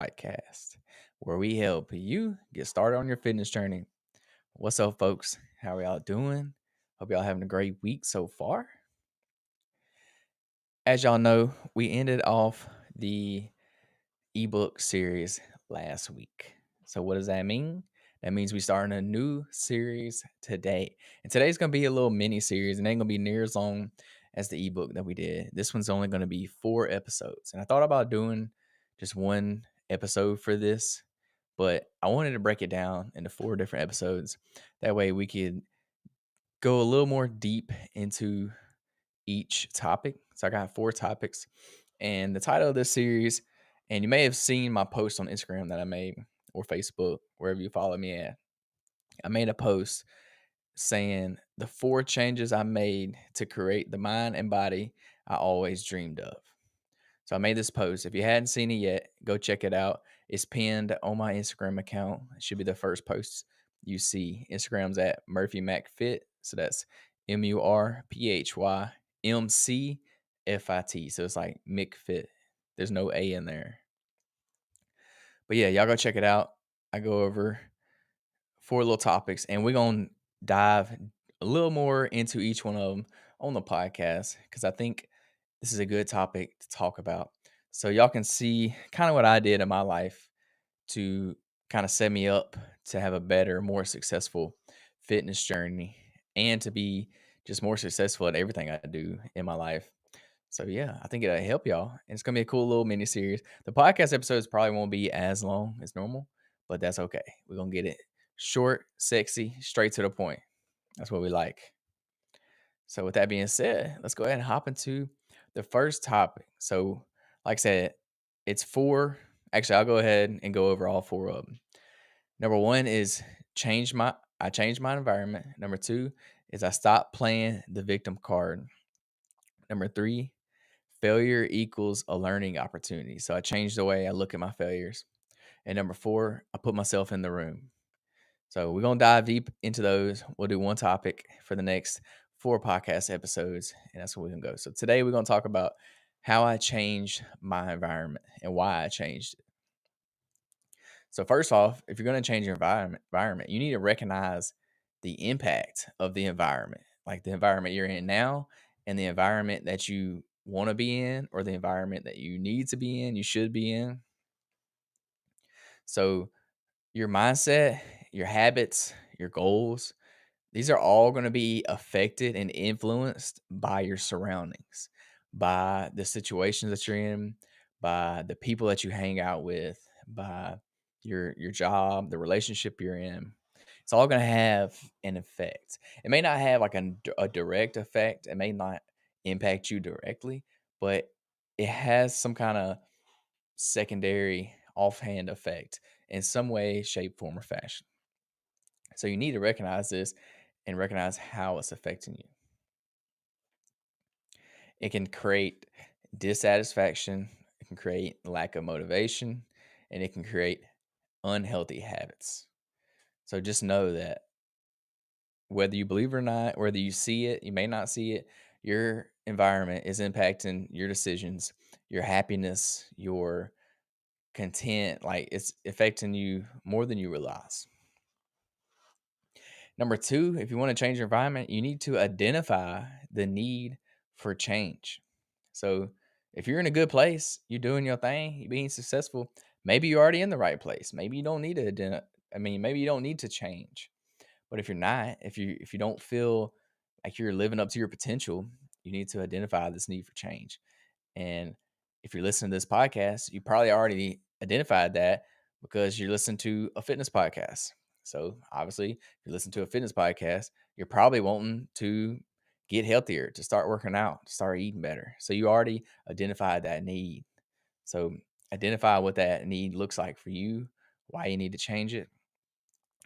Podcast, where we help you get started on your fitness journey. What's up, folks? How are y'all doing? Hope y'all having a great week so far. As y'all know, we ended off the ebook series last week. So, what does that mean? That means we starting a new series today. And today's going to be a little mini series and it ain't going to be near as long as the ebook that we did. This one's only going to be 4 episodes. And I thought about doing just one episode for this, but I wanted to break it down into 4 different episodes. That way we could go a little more deep into each topic. So I got 4 topics. And the title of this series, and you may have seen my post on Instagram that I made or Facebook, wherever you follow me at. I made a post saying the 4 changes I made to create the mind and body I always dreamed of. So I made this post. If you hadn't seen it yet, go check it out. It's pinned on my Instagram account. It should be the first post you see. Instagram's at Murphy Mac Fit. So that's MurphyMcFit. So it's like McFit. There's no A in there. But yeah, y'all go check it out. I go over 4 little topics and we're going to dive a little more into each one of them on the podcast because I think this is a good topic to talk about. So y'all can see kind of what I did in my life to kind of set me up to have a better, more successful fitness journey and to be just more successful at everything I do in my life. So yeah, I think it'll help y'all. And it's gonna be a cool little mini series. The podcast episodes probably won't be as long as normal, but that's okay. We're gonna get it short, sexy, straight to the point. That's what we like. So with that being said, let's go ahead and hop into the first topic. So, like I said, it's 4. Actually, I'll go ahead and go over all 4 of them. Number 1 is I changed my environment. Number 2 is I stopped playing the victim card. Number 3, failure equals a learning opportunity. So I changed the way I look at my failures. And number 4, I put myself in the room. So we're gonna dive deep into those. We'll do one topic for the next 4 podcast episodes, and that's where we're gonna go. So today we're gonna talk about how I changed my environment and why I changed it. So first off, if you're gonna change your environment, you need to recognize the impact of the environment, like the environment you're in now and the environment that you want to be in or the environment that you need to be in, you should be in. So your mindset, your habits, your goals, these are all going to be affected and influenced by your surroundings, by the situations that you're in, by the people that you hang out with, by your job, the relationship you're in. It's all going to have an effect. It may not have like a direct effect. It may not impact you directly, but it has some kind of secondary offhand effect in some way, shape, form, or fashion. So you need to recognize this and recognize how it's affecting you. It can create dissatisfaction, it can create lack of motivation, and it can create unhealthy habits. So just know that whether you believe it or not, whether you see it, you may not see it, your environment is impacting your decisions, your happiness, your content. Like it's affecting you more than you realize. Number 2, if you want to change your environment, you need to identify the need for change. So, if you're in a good place, you're doing your thing, you're being successful, maybe you're already in the right place. Maybe you don't need to maybe you don't need to change. But if you're not, if you don't feel like you're living up to your potential, you need to identify this need for change. And if you're listening to this podcast, you probably already identified that because you're listening to a fitness podcast. So obviously, if you listen to a fitness podcast, you're probably wanting to get healthier, to start working out, to start eating better. So you already identified that need. So identify what that need looks like for you, why you need to change it.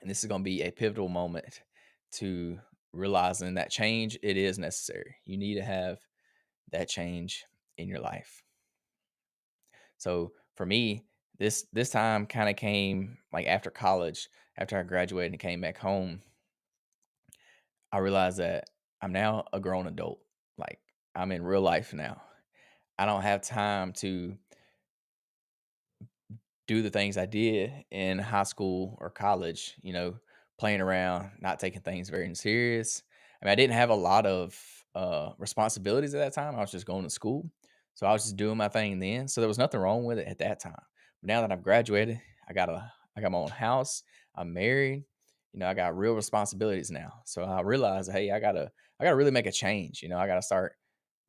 And this is going to be a pivotal moment to realizing that change, it is necessary. You need to have that change in your life. So for me, this time kind of came like after college, after I graduated and came back home, I realized that I'm now a grown adult. Like I'm in real life now. I don't have time to do the things I did in high school or college, playing around, not taking things very serious. I mean, I didn't have a lot of responsibilities at that time. I was just going to school. So I was just doing my thing then. So there was nothing wrong with it at that time. But now that I've graduated, I got my own house. I'm married. I got real responsibilities now. So I realized, hey, I gotta really make a change. I gotta start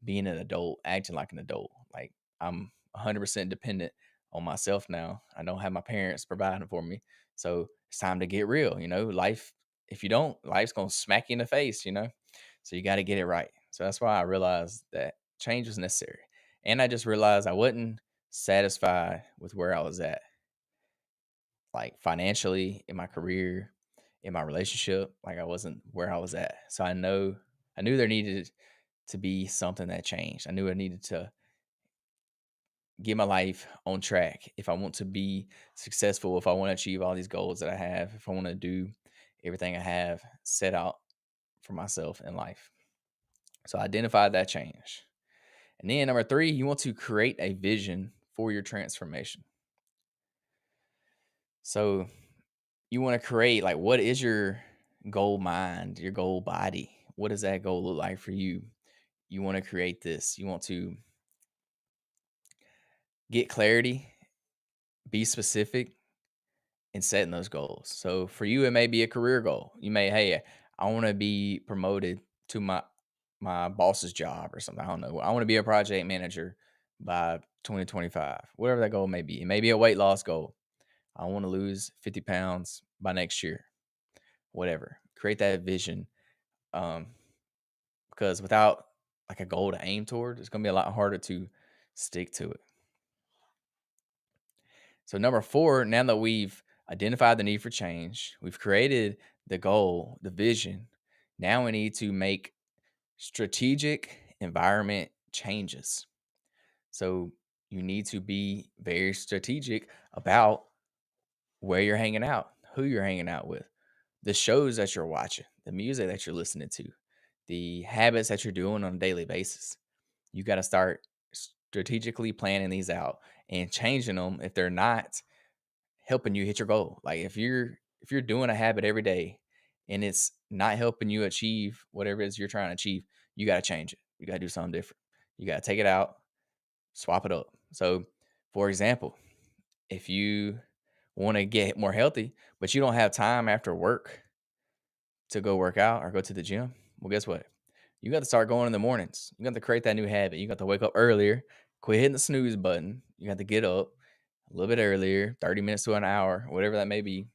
being an adult, acting like an adult. Like I'm 100% dependent on myself now. I don't have my parents providing for me. So it's time to get real. Life, if you don't, life's going to smack you in the face. So you got to get it right. So that's why I realized that change was necessary. And I just realized I wasn't satisfied with where I was at, like financially, in my career, in my relationship. Like I wasn't where I was at. So I knew there needed to be something that changed. I knew I needed to get my life on track if I want to be successful, if I want to achieve all these goals that I have, if I want to do everything I have set out for myself in life. So I identified that change. And then number three, you want to create a vision for your transformation. So you want to create, like, what is your goal mind, your goal body? What does that goal look like for you? You want to create this. You want to get clarity, be specific, and setting those goals. So for you, it may be a career goal. You may, hey, I want to be promoted to my boss's job or something. I don't know. I want to be a project manager by 2025, whatever that goal may be. It may be a weight loss goal. I want to lose 50 pounds by next year, whatever. Create that vision. Um, because without like a goal to aim toward, it's going to be a lot harder to stick to it. So number four, now that we've identified the need for change, we've created the goal, the vision. Now we need to make strategic environment changes. So you need to be very strategic about where you're hanging out, who you're hanging out with, the shows that you're watching, the music that you're listening to, the habits that you're doing on a daily basis. You got to start strategically planning these out and changing them if they're not helping you hit your goal. Like if you're doing a habit every day and it's not helping you achieve whatever it is you're trying to achieve, you got to change it. You got to do something different. You got to take it out, swap it up. So, for example, if you want to get more healthy, but you don't have time after work to go work out or go to the gym, well, guess what? You got to start going in the mornings. You got to create that new habit. You got to wake up earlier, quit hitting the snooze button. You got to get up a little bit earlier, 30 minutes to an hour, whatever that may be,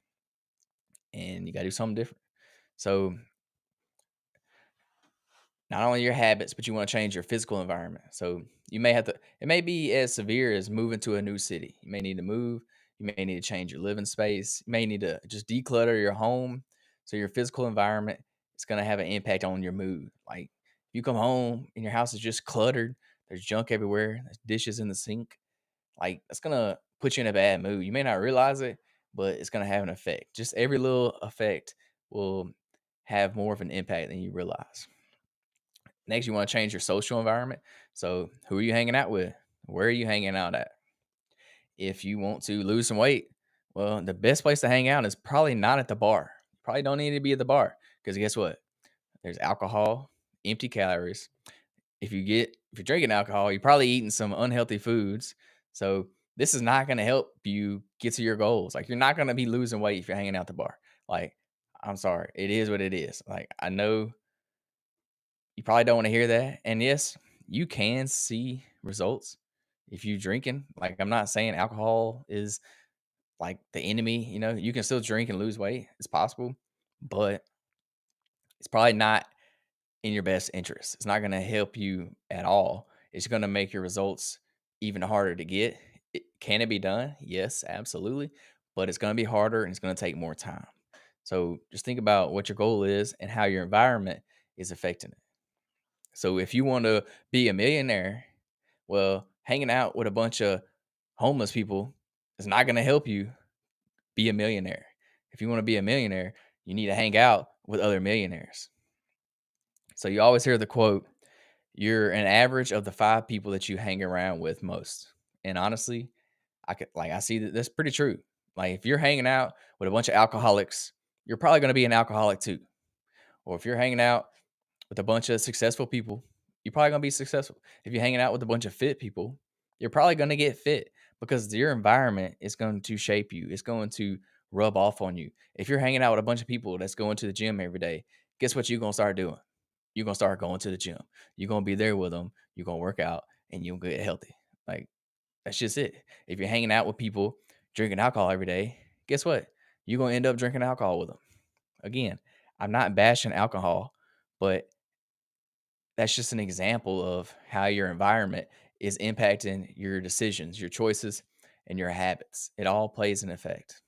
and you got to do something different. So, not only your habits, but you want to change your physical environment. So, you may have to, it may be as severe as moving to a new city. You may need to move. You may need to change your living space. You may need to just declutter your home. So, your physical environment is going to have an impact on your mood. Like, you come home and your house is just cluttered, there's junk everywhere, there's dishes in the sink. Like, that's going to put you in a bad mood. You may not realize it, but it's going to have an effect. Just every little effect will have more of an impact than you realize. Next, you want to change your social environment. So, who are you hanging out with? Where are you hanging out at? If you want to lose some weight, well, the best place to hang out is probably not at the bar. You probably don't need to be at the bar because guess what? There's alcohol, empty calories. If you're drinking alcohol, you're probably eating some unhealthy foods. So this is not going to help you get to your goals. Like you're not going to be losing weight if you're hanging out the bar. Like I'm sorry, it is what it is. Like I know you probably don't want to hear that. And yes, you can see results if you drinking. Like I'm not saying alcohol is like the enemy, you can still drink and lose weight. It's possible, but it's probably not in your best interest. It's not going to help you at all. It's going to make your results even harder to get. Can it be done? Yes, absolutely. But it's going to be harder and it's going to take more time. So just think about what your goal is and how your environment is affecting it. So if you want to be a millionaire, well, hanging out with a bunch of homeless people is not going to help you be a millionaire. If you want to be a millionaire, you need to hang out with other millionaires. So you always hear the quote, you're an average of the 5 people that you hang around with most. And honestly, I see that that's pretty true. Like if you're hanging out with a bunch of alcoholics, you're probably going to be an alcoholic too. Or if you're hanging out with a bunch of successful people, you're probably gonna be successful. If you're hanging out with a bunch of fit people, you're probably gonna get fit because your environment is going to shape you. It's going to rub off on you. If you're hanging out with a bunch of people that's going to the gym every day, guess what you're gonna start doing? You're gonna start going to the gym. You're gonna be there with them. You're gonna work out and you'll get healthy. Like that's just it. If you're hanging out with people drinking alcohol every day, guess what? You're gonna end up drinking alcohol with them. Again, I'm not bashing alcohol, but that's just an example of how your environment is impacting your decisions, your choices, and your habits. It all plays an effect.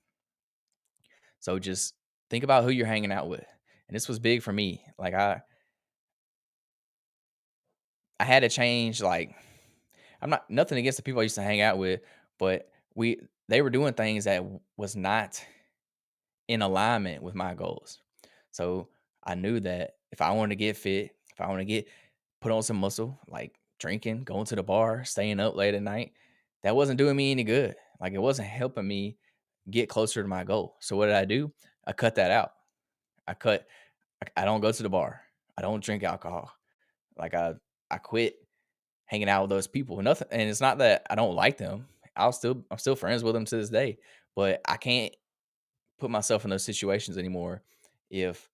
So just think about who you're hanging out with. And this was big for me. Like I had to change like I'm not nothing against the people I used to hang out with, but they were doing things that was not in alignment with my goals. So I knew that if I wanted to get fit, if I want to get put on some muscle, like drinking, going to the bar, staying up late at night, that wasn't doing me any good. Like it wasn't helping me get closer to my goal. So what did I do? I cut that out. I cut. I don't go to the bar. I don't drink alcohol. Like I quit hanging out with those people. Nothing. And it's not that I don't like them. I'm still friends with them to this day. But I can't put myself in those situations anymore if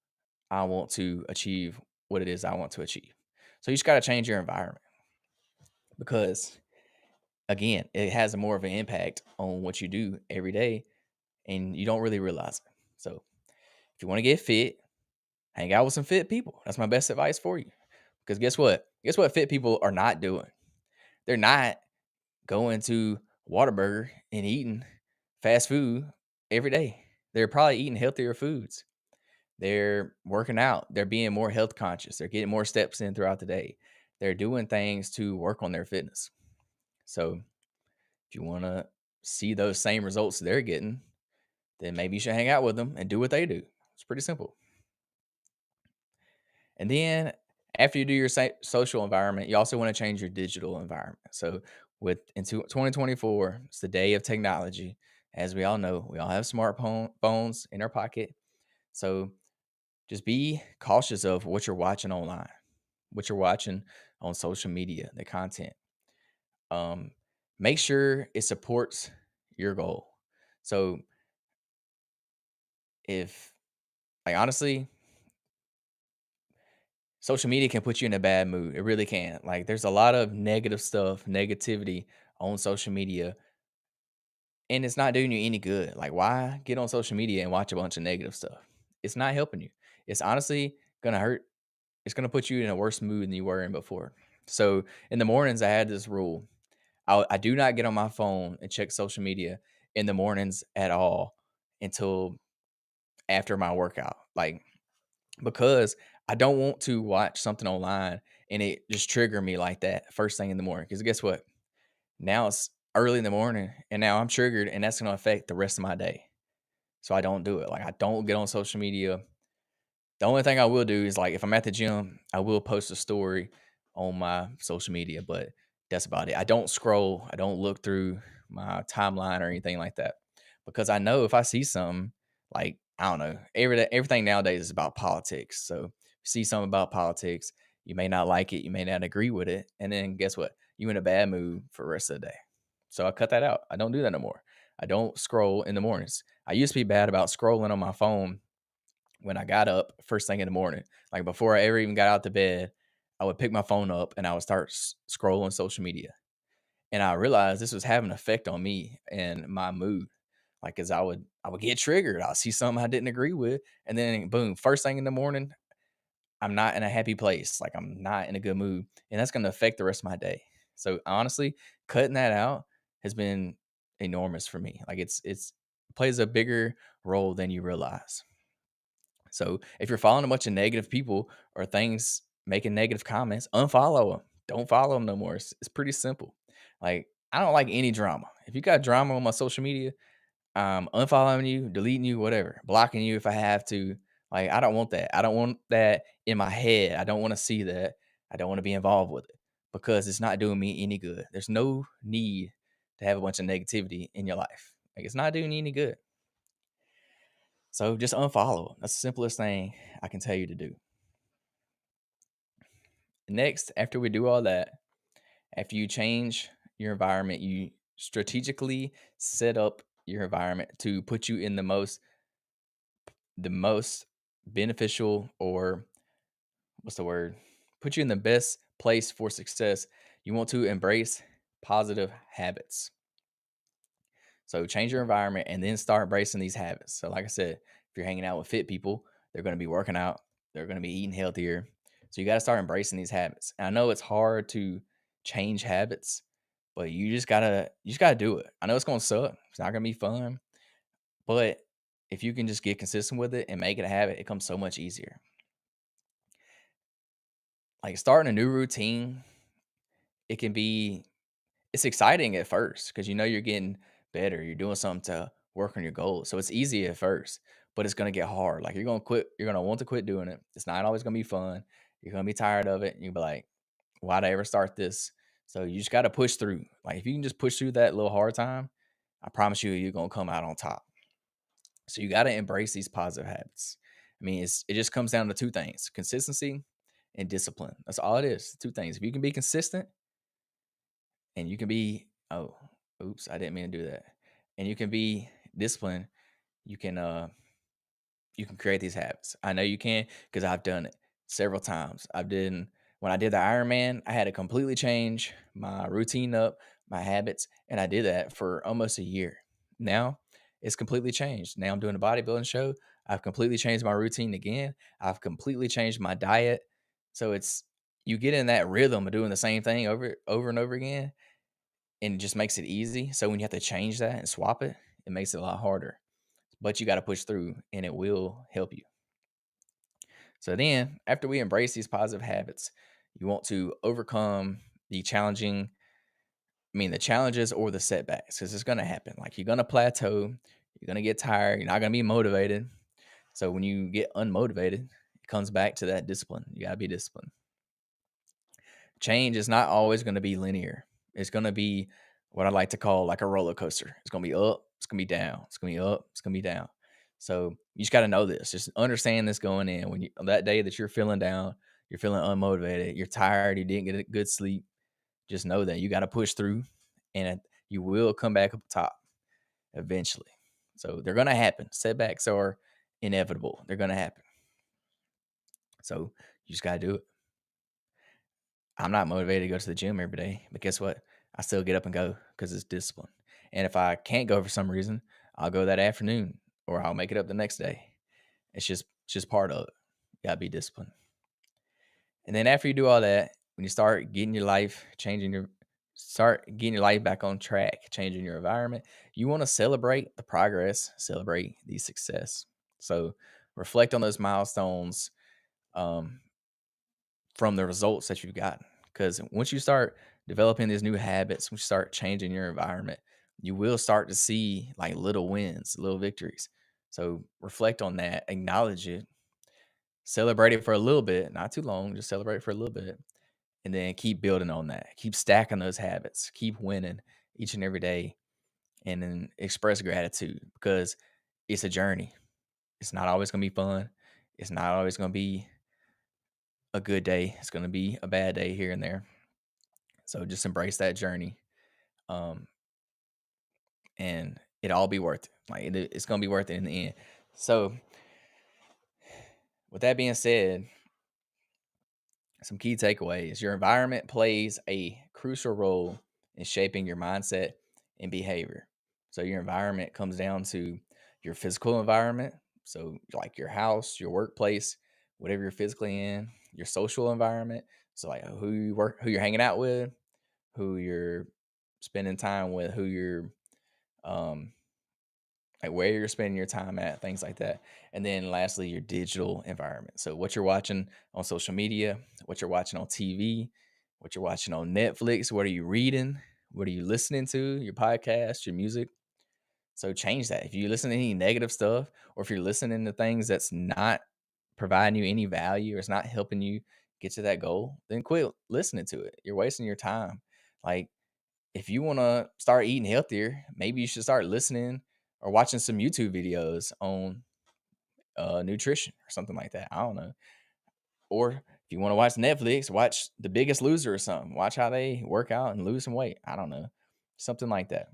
I want to achieve what it is I want to achieve. So you just got to change your environment because again, it has a more of an impact on what you do every day and you don't really realize it. So if you want to get fit, hang out with some fit people. That's my best advice for you. Because guess what? Guess what fit people are not doing? They're not going to Whataburger and eating fast food every day. They're probably eating healthier foods. They're working out. They're being more health conscious. They're getting more steps in throughout the day. They're doing things to work on their fitness. So if you want to see those same results they're getting, then maybe you should hang out with them and do what they do. It's pretty simple. And then after you do your social environment, you also want to change your digital environment. So with into 2024, it's the day of technology. As we all know, we all have phones in our pocket. So just be cautious of what you're watching online, what you're watching on social media, the content. Um, Make sure it supports your goal. So if like honestly, social media can put you in a bad mood. It really can. Like there's a lot of negative stuff, negativity on social media, and it's not doing you any good. Like why get on social media and watch a bunch of negative stuff? It's not helping you. It's honestly gonna hurt. It's gonna put you in a worse mood than you were in before. So in the mornings, I had this rule. I do not get on my phone and check social media in the mornings at all until after my workout. Like because I don't want to watch something online and it just trigger me like that first thing in the morning. Because guess what? Now it's early in the morning and now I'm triggered and that's going to affect the rest of my day. So I don't do it. Like I don't get on social media. The only thing I will do is like if I'm at the gym, I will post a story on my social media, but that's about it. I don't scroll, I don't look through my timeline or anything like that because I know if I see something like I don't know, everything nowadays is about politics. So if you see something about politics, you may not like it, you may not agree with it, and then guess what? You in a bad mood for the rest of the day. So I cut that out. I don't do that no more. I don't scroll in the mornings. I used to be bad about scrolling on my phone when I got up first thing in the morning. Like before I ever even got out to bed, I would pick my phone up and I would start scrolling social media. And I realized this was having an effect on me and my mood. Like, cause I would get triggered. I'll see something I didn't agree with, and then boom, first thing in the morning, I'm not in a happy place. Like I'm not in a good mood, and that's going to affect the rest of my day. So honestly, cutting that out has been enormous for me. Like it's plays a bigger role than you realize. So if you're following a bunch of negative people or things making negative comments, unfollow them. Don't follow them no more. It's pretty simple. Like I don't like any drama. If you got drama on my social media, unfollowing you, deleting you, whatever, blocking you if I have to. Like I don't want that. I don't want that in my head. I don't want to see that. I don't want to be involved with it because it's not doing me any good. There's no need to have a bunch of negativity in your life. Like, it's not doing you any good. So just unfollow. That's the simplest thing I can tell you to do. Next, after we do all that, after you change your environment, you strategically set up your environment to put you in the most beneficial, or what's the word? Put you in the best place for success. You want to embrace positive habits. So change your environment and then start embracing these habits. So, like I said, if you're hanging out with fit people, they're going to be working out, they're going to be eating healthier. So you got to start embracing these habits. And I know it's hard to change habits, but you just gotta do it. I know it's gonna suck. It's not gonna be fun, but if you can just get consistent with it and make it a habit, it comes so much easier. Like starting a new routine, it can be it's exciting at first because you know you're getting better. You're doing something to work on your goals. So it's easy at first, but it's gonna get hard. Like you're gonna want to quit doing it. It's not always gonna be fun. You're gonna be tired of it. And you'll be like, why'd I ever start this? So you just gotta push through. Like if you can just push through that little hard time, I promise you're gonna come out on top. So you gotta embrace these positive habits. I mean, it just comes down to two things: consistency and discipline. That's all it is. Two things. If you can be consistent and you can be oops, I didn't mean to do that. And you can be disciplined, you can create these habits. I know you can because I've done it several times. When I did the Ironman, I had to completely change my routine up, my habits, and I did that for almost a year. Now it's completely changed. Now I'm doing a bodybuilding show. I've completely changed my routine again. I've completely changed my diet. So it's you get in that rhythm of doing the same thing over and over again, and it just makes it easy. So when you have to change that and swap it, it makes it a lot harder. But you got to push through, and it will help you. So then, after we embrace these positive habits, you want to overcome the challenging, the challenges or the setbacks, because it's going to happen. Like you're going to plateau, you're going to get tired, you're not going to be motivated. So when you get unmotivated, it comes back to that discipline. You got to be disciplined. Change is not always going to be linear. It's going to be what I like to call like a roller coaster. It's going to be up, it's going to be down, it's going to be up, it's going to be down. So you just got to know this. Just understand this going in. When you on that day that you're feeling down, you're feeling unmotivated, you're tired, you didn't get a good sleep, just know that you got to push through, and you will come back up top eventually. So they're going to happen. Setbacks are inevitable. They're going to happen. So you just got to do it. I'm not motivated to go to the gym every day, but guess what? I still get up and go because it's discipline. And if I can't go for some reason, I'll go that afternoon or I'll make it up the next day. It's just part of it. You gotta be disciplined. And then after you do all that, when you start getting your life back on track, changing your environment, you want to celebrate the progress, celebrate the success. So reflect on those milestones, um, from the results that you've gotten. Because once you start developing these new habits, once you start changing your environment, you will start to see like little wins, little victories. So reflect on that, acknowledge it, celebrate it for a little bit, not too long, just celebrate it for a little bit, and then keep building on that. Keep stacking those habits, keep winning each and every day, and then express gratitude because it's a journey. It's not always going to be fun. It's not always going to be a good day. It's going to be a bad day here and there. So just embrace that journey, um, and it'll all be worth it. Like it's gonna be worth it in the end. So, with that being said, some key takeaways: your environment plays a crucial role in shaping your mindset and behavior. So, your environment comes down to your physical environment. So, like your house, your workplace, whatever you're physically in, your social environment. So, like who you're hanging out with, who you're spending time with, who you're um like where you're spending your time at, things like that. And then lastly, your digital environment. So what you're watching on social media, what you're watching on TV, what you're watching on Netflix, what are you reading, what are you listening to, your podcast, your music. So change that. If you listen to any negative stuff, or if you're listening to things that's not providing you any value or it's not helping you get to that goal, then quit listening to it. You're wasting your time. Like if you want to start eating healthier, maybe you should start listening or watching some YouTube videos on nutrition or something like that. I don't know. Or if you want to watch Netflix, watch The Biggest Loser or something. Watch how they work out and lose some weight. I don't know. Something like that.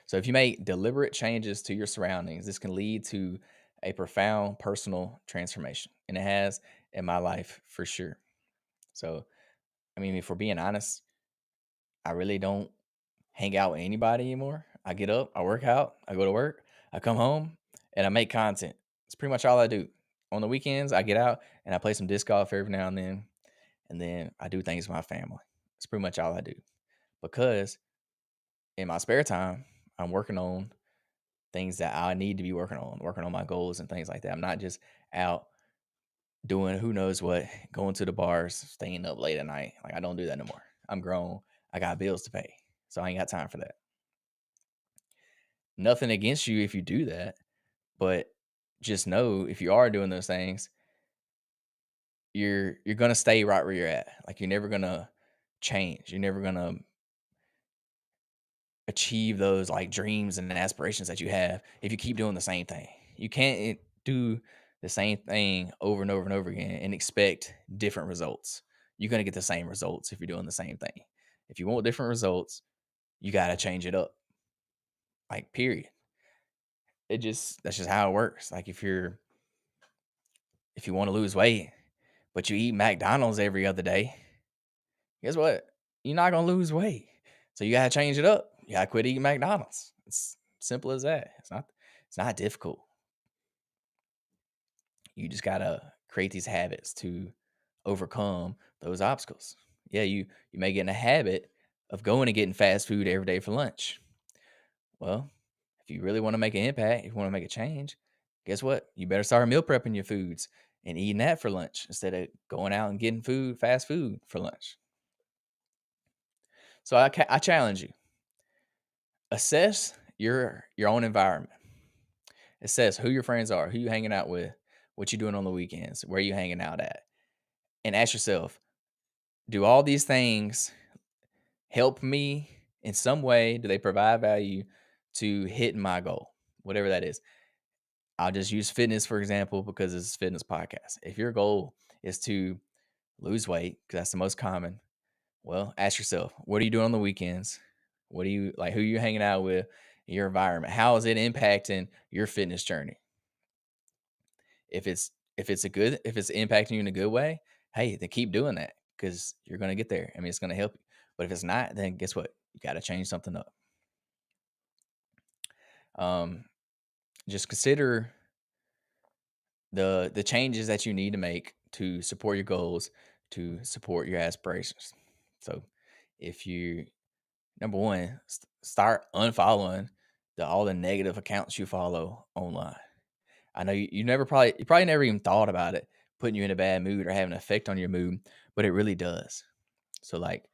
So if you make deliberate changes to your surroundings, this can lead to a profound personal transformation. And it has in my life for sure. So, I mean, if we're being honest, I really don't hang out with anybody anymore. I get up, I work out, I go to work, I come home, and I make content. It's pretty much all I do. On the weekends, I get out and I play some disc golf every now and then I do things with my family. It's pretty much all I do. Because in my spare time, I'm working on things that I need to be working on my goals and things like that. I'm not just out doing who knows what, going to the bars, staying up late at night. Like I don't do that no more. I'm grown. I got bills to pay. So I ain't got time for that. Nothing against you if you do that, but just know if you are doing those things, you're gonna stay right where you're at. Like you're never gonna change. You're never gonna achieve those like dreams and aspirations that you have if you keep doing the same thing. You can't do the same thing over and over and over again and expect different results. You're going to get the same results if you're doing the same thing. If you want different results, you got to change it up. Like period. That's just how it works. Like if you want to lose weight, but you eat McDonald's every other day, guess what? You're not going to lose weight. So you got to change it up. You got to quit eating McDonald's. It's simple as that. It's not difficult. You just got to create these habits to overcome those obstacles. Yeah, you may get in a habit of going and getting fast food every day for lunch. Well, if you really want to make an impact, if you want to make a change, guess what? You better start meal prepping your foods and eating that for lunch instead of going out and getting fast food for lunch. So I challenge you. Assess your own environment. Assess who your friends are, who you hanging out with, what you doing on the weekends, where you hanging out at, and ask yourself, do all these things help me in some way? Do they provide value to hitting my goal, whatever that is? I'll just use fitness for example because it's a fitness podcast. If your goal is to lose weight, because that's the most common, well, ask yourself, what are you doing on the weekends? What do you like? Who you hanging out with? Your environment. How is it impacting your fitness journey? If it's impacting you in a good way, hey, then keep doing that because you're gonna get there. I mean, it's gonna help you. But if it's not, then guess what? You got to change something up. Um, just consider the changes that you need to make to support your goals, to support your aspirations. So, if you number one, start unfollowing all the negative accounts you follow online. I know you probably never even thought about it putting you in a bad mood or having an effect on your mood, but it really does. So like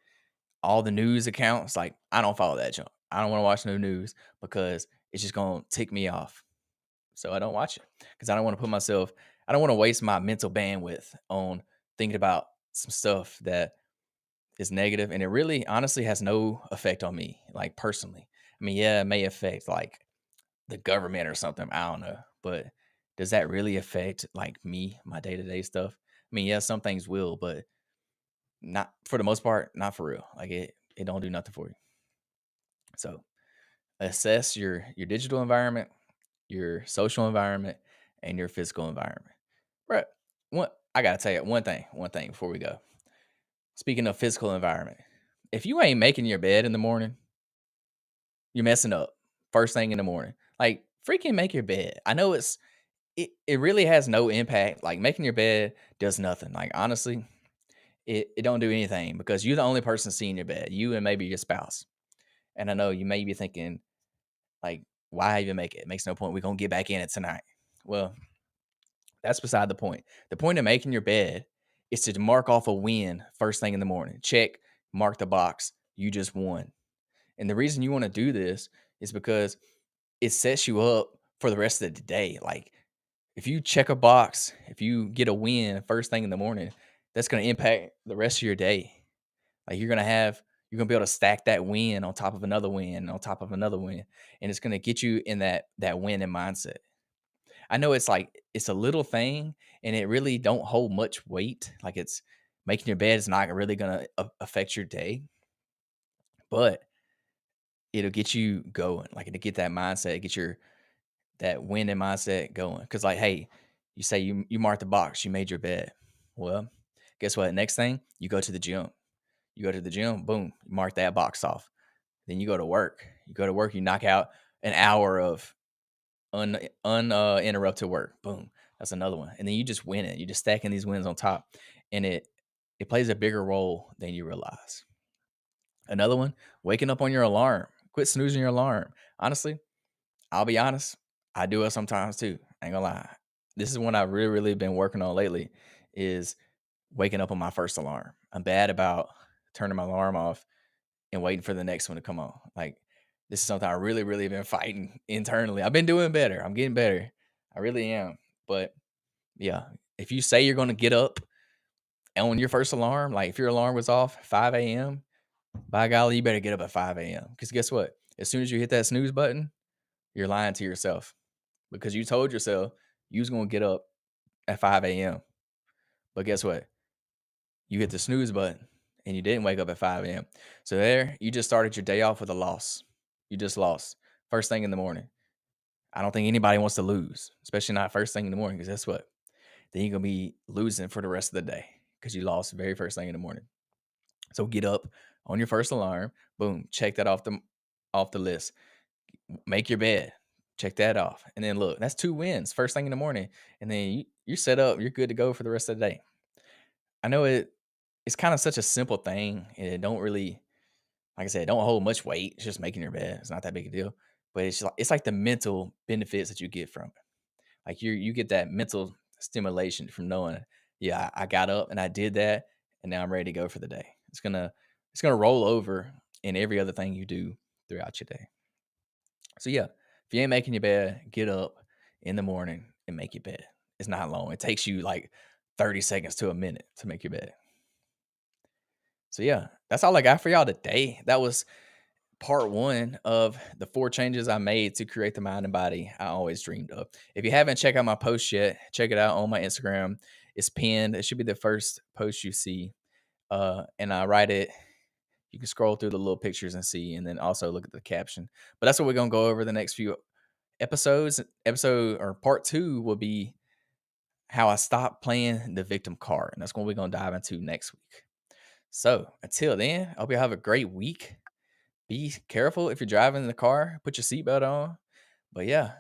all the news accounts, like I don't follow that junk. I don't want to watch no news because it's just gonna tick me off. So I don't watch it because I don't want to I don't want to waste my mental bandwidth on thinking about some stuff that is negative and it really honestly has no effect on me, like personally. I mean, yeah, it may affect like the government or something. I don't know. But does that really affect like me, my day to day stuff? I mean, yeah, some things will, but not for the most part, not for real. Like it don't do nothing for you. So assess your digital environment, your social environment, and your physical environment. Right. I gotta tell you one thing before we go. Speaking of physical environment, if you ain't making your bed in the morning, you're messing up first thing in the morning. Like freaking make your bed. I know it really has no impact. Like making your bed does nothing. Like honestly, it don't do anything because you're the only person seeing your bed. You and maybe your spouse. And I know you may be thinking, like, why even make it? It makes no point. We're gonna get back in it tonight. Well, that's beside the point. The point of making your bed is to mark off a win first thing in the morning. Check, mark the box. You just won. And the reason you want to do this is because it sets you up for the rest of the day. Like if you check a box, if you get a win first thing in the morning, that's going to impact the rest of your day. Like you're gonna be able to stack that win on top of another win on top of another win, and it's gonna get you in that winning mindset. I know it's like it's a little thing, and it really don't hold much weight. Like it's making your bed is not really gonna affect your day, but it'll get you going. Like it'll get that mindset, get your that winning mindset going. Cause like, hey, you say you marked the box, you made your bed. Well, guess what? Next thing, you go to the gym. You go to the gym, boom, you mark that box off. Then you go to work. You go to work, you knock out an hour of uninterrupted work. Boom. That's another one. And then you just win it. You just stacking these wins on top. And it plays a bigger role than you realize. Another one, waking up on your alarm. Quit snoozing your alarm. Honestly, I'll be honest, I do it sometimes too. I ain't gonna lie. This is one I've really, really been working on lately is waking up on my first alarm. I'm bad about turning my alarm off and waiting for the next one to come on. Like this is something I really, really been fighting internally. I've been doing better. I'm getting better. I really am. But yeah, if you say you're gonna get up on your first alarm, like if your alarm was off 5 a.m., by golly, you better get up at 5 a.m. Because guess what? As soon as you hit that snooze button, you're lying to yourself because you told yourself you was gonna get up at 5 a.m. But guess what? You hit the snooze button and you didn't wake up at 5 a.m. So there, you just started your day off with a loss. You just lost first thing in the morning. I don't think anybody wants to lose, especially not first thing in the morning, because guess what? Then you're gonna be losing for the rest of the day because you lost the very first thing in the morning. So get up on your first alarm, boom, check that off the list. Make your bed, check that off, and then look, that's 2 wins first thing in the morning, and then you're set up, you're good to go for the rest of the day. I know it's kind of such a simple thing, and it don't really, like I said, it don't hold much weight. It's just making your bed. It's not that big a deal, but it's like the mental benefits that you get from it. Like you get that mental stimulation from knowing, yeah, I got up and I did that, and now I'm ready to go for the day. It's gonna roll over in every other thing you do throughout your day. So yeah, if you ain't making your bed, get up in the morning and make your bed. It's not long. It takes you like 30 seconds to a minute to make your bed. So yeah, that's all I got for y'all today. That was part 1 of the 4 changes I made to create the mind and body I always dreamed of. If you haven't checked out my post yet, check it out on my Instagram. It's pinned. It should be the first post you see. And I write it. You can scroll through the little pictures and see, and then also look at the caption. But that's what we're gonna go over the next few episodes. Episode or part 2 will be how I stopped playing the victim card, and that's what we're gonna dive into next week. So until then, I hope you have a great week. Be careful if you're driving in the car. Put your seatbelt on. But yeah,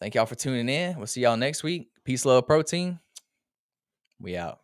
thank y'all for tuning in. We'll see y'all next week. Peace, love, protein. We out.